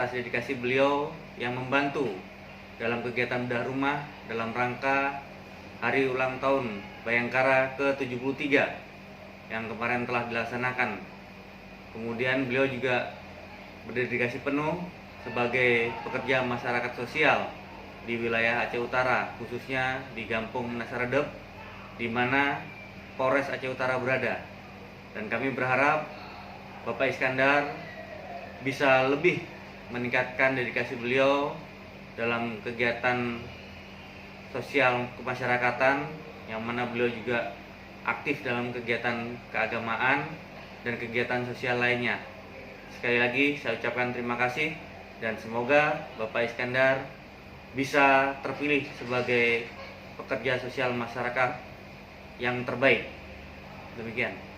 atas dedikasi beliau yang membantu dalam kegiatan bedah rumah dalam rangka Hari Ulang Tahun Bayangkara ke-73 yang kemarin telah dilaksanakan. Kemudian beliau juga berdedikasi penuh sebagai pekerja masyarakat sosial di wilayah Aceh Utara, khususnya di Gampung Menasaredep, di mana Polres Aceh Utara berada. Dan kami berharap Bapak Iskandar bisa lebih meningkatkan dedikasi beliau dalam kegiatan sosial kemasyarakatan, yang mana beliau juga aktif dalam kegiatan keagamaan dan kegiatan sosial lainnya. Sekali lagi saya ucapkan terima kasih dan semoga Bapak Iskandar bisa terpilih sebagai pekerja sosial masyarakat yang terbaik. Demikian.